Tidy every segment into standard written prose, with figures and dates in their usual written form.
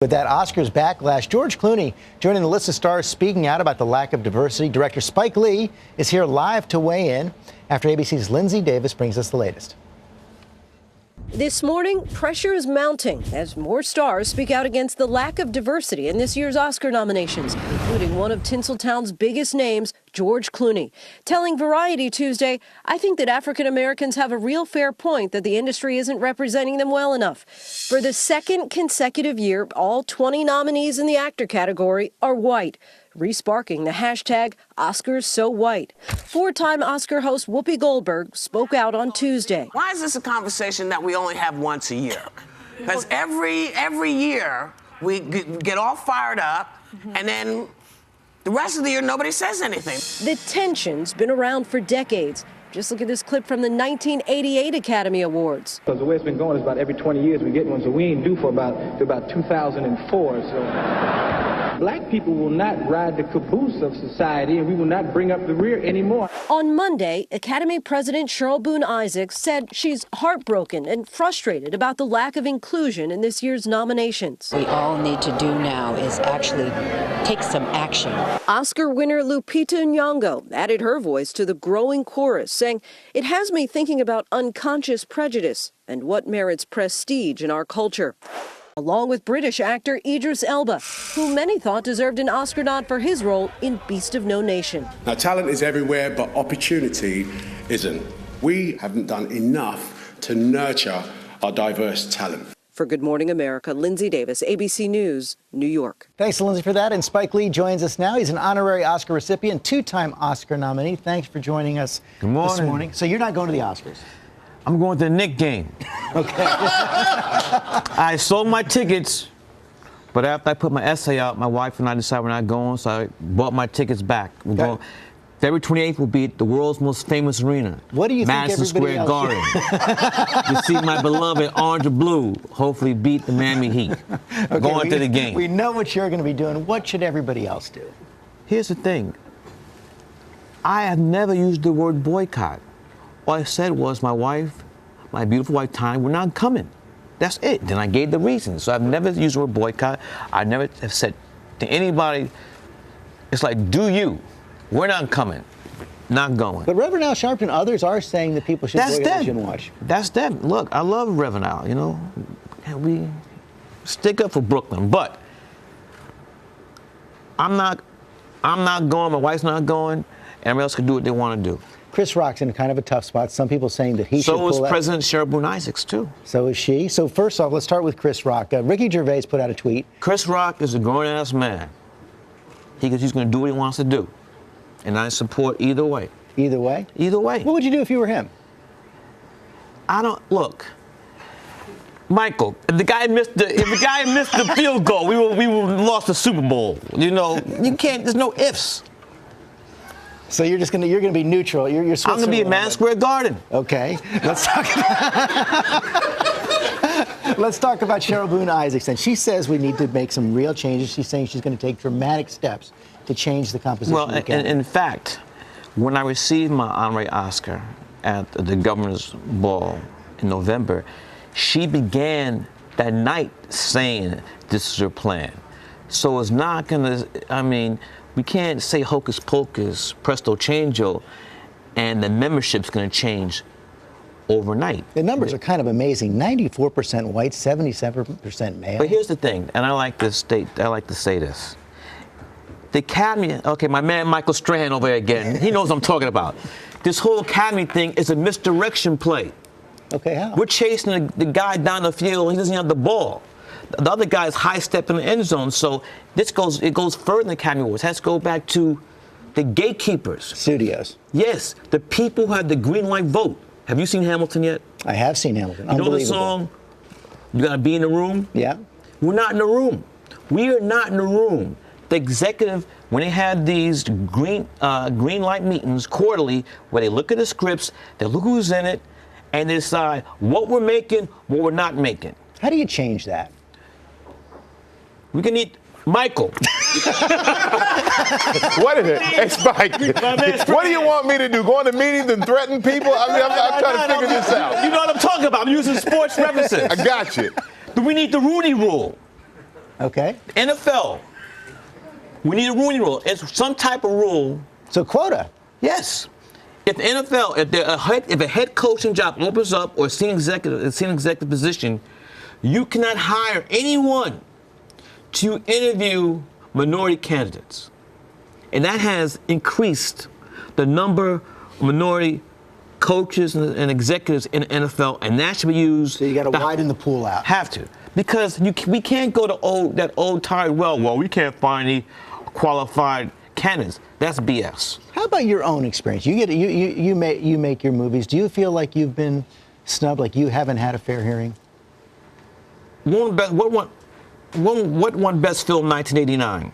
With that Oscars backlash, George Clooney joining the list of stars speaking out about the lack of diversity. Director Spike Lee is here live to weigh in after ABC's Lindsay Davis brings us the latest. This morning, pressure is mounting as more stars speak out against the lack of diversity in this year's Oscar nominations, including one of Tinseltown's biggest names, George Clooney. Telling Variety Tuesday, "I think that African Americans have a real fair point that the industry isn't representing them well enough." For the second consecutive year, all 20 nominees in the actor category are white, re-sparking the hashtag #OscarsSoWhite. Four-time Oscar host Whoopi Goldberg spoke out on Tuesday. Why is this a conversation that we only have once a year? Because every year we get all fired up, and then the rest of the year nobody says anything. The tension's been around for decades. Just look at this clip from the 1988 Academy Awards. Because the way it's been going is about every 20 years we get one, so we ain't due for about 2004. So black people will not ride the caboose of society, and we will not bring up the rear anymore. On Monday, Academy President Cheryl Boone Isaacs said she's heartbroken and frustrated about the lack of inclusion in this year's nominations. We all need to do now is actually take some action. Oscar winner Lupita Nyong'o added her voice to the growing chorus, saying, "It has me thinking about unconscious prejudice and what merits prestige in our culture." Along with British actor Idris Elba, who many thought deserved an Oscar nod for his role in Beast of No Nation. Now, talent is everywhere, but opportunity isn't. We haven't done enough to nurture our diverse talent. For Good Morning America, Lindsay Davis, ABC News, New York. Thanks, Lindsay, for that. And Spike Lee joins us now. He's an honorary Oscar recipient, two-time Oscar nominee. Thanks for joining us Good morning. this morning. So you're not going to the Oscars? I'm going to the Knicks game. Okay. I sold my tickets, but after I put my essay out, my wife and I decided we're not going, so I bought my tickets back. We're going. February 28th will be at the world's most famous arena. What do you Madison think everybody Square Garden. To see my beloved Orange and Blue hopefully beat the Miami Heat. Okay, Going to the game. We know what you're going to be doing. What should everybody else do? Here's the thing. I have never used the word boycott. All I said was my wife, my beautiful wife, Tanya, we're not coming. That's it. Then I gave the reasons. So I've never used the word boycott. I never have said to anybody, it's like, do you? We're not coming. Not going. But Reverend Al Sharpton and others are saying that people should boycott, shouldn't watch. That's them. Look, I love Reverend Al, you know. And we stick up for Brooklyn. But I'm not going, my wife's not going, and everybody else can do what they want to do. Chris Rock's in kind of a tough spot. Some people saying that he should pull out. So is President Cheryl Boone Isaacs, too. So is she. So first off, let's start with Chris Rock. Ricky Gervais put out a tweet. Chris Rock is a grown-ass man. He's going to do what he wants to do. And I support either way. Either way? Either way. What would you do if you were him? Look, Michael, if the guy missed the field goal, we would lost the Super Bowl. You know, you can't, there's no ifs. So you're gonna be neutral. You're I'm gonna be at Madison Square Garden. Okay. Let's talk about Cheryl Boone Isaacs. And she says we need to make some real changes. She's saying she's going to take dramatic steps to change the composition of the Academy. In fact, when I received my honorary Oscar at the governor's ball in November, she began that night saying this is her plan. So it's not gonna, we can't say hocus pocus, presto changeo, and the membership's going to change overnight. The numbers are kind of amazing. 94% white, 77% male. But here's the thing, and I like to say this. The Academy, okay, my man Michael Strahan over there again, he knows what I'm talking about. This whole Academy thing is a misdirection play. Okay, how? We're chasing the guy down the field, he doesn't have the ball. The other guy is high step in the end zone, so it goes further than the Academy Awards. It has to go back to the gatekeepers. Studios. Yes, the people who had the green light vote. Have you seen Hamilton yet? I have seen Hamilton. You know the song, You Gotta Be in the Room? Yeah. We're not in the room. We are not in the room. The executive, when they had these green light meetings quarterly, where they look at the scripts, they look who's in it, and they decide what we're making, what we're not making. How do you change that? We can eat Michael. What is it? Hey, Spike. What do you want me to do? Go into meetings and threaten people? I'm trying to figure this out. You know what I'm talking about. I'm using sports references. I got you. But we need the Rooney Rule. Okay. NFL, we need a Rooney Rule. It's some type of rule. So quota. Yes. If the NFL, if a head coaching job opens up or a senior executive position, you cannot hire anyone to interview minority candidates. And that has increased the number of minority coaches and executives in the NFL, and that should be used. So you got to widen the pool out. Have to. Because we can't go to that old tired well, we can't find any qualified candidates. That's BS. How about your own experience? You make your movies. Do you feel like you've been snubbed, like you haven't had a fair hearing? What won Best Film 1989?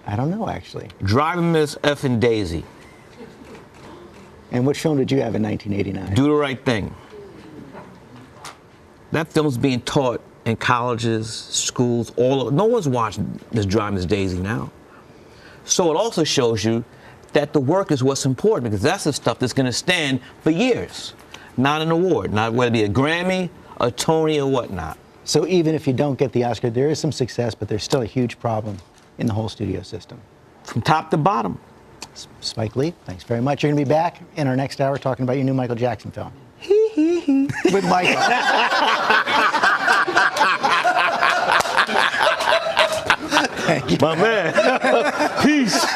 I don't know, actually. Driving Miss Effing Daisy. And what film did you have in 1989? Do the Right Thing. That film's being taught in colleges, schools, no one's watching this Driving Miss Daisy now. So it also shows you that the work is what's important, because that's the stuff that's going to stand for years, not an award, not whether it be a Grammy, a Tony, or whatnot. So even if you don't get the Oscar, there is some success, but there's still a huge problem in the whole studio system. From top to bottom. Spike Lee, thanks very much. You're going to be back in our next hour talking about your new Michael Jackson film. With Michael. My man. Peace.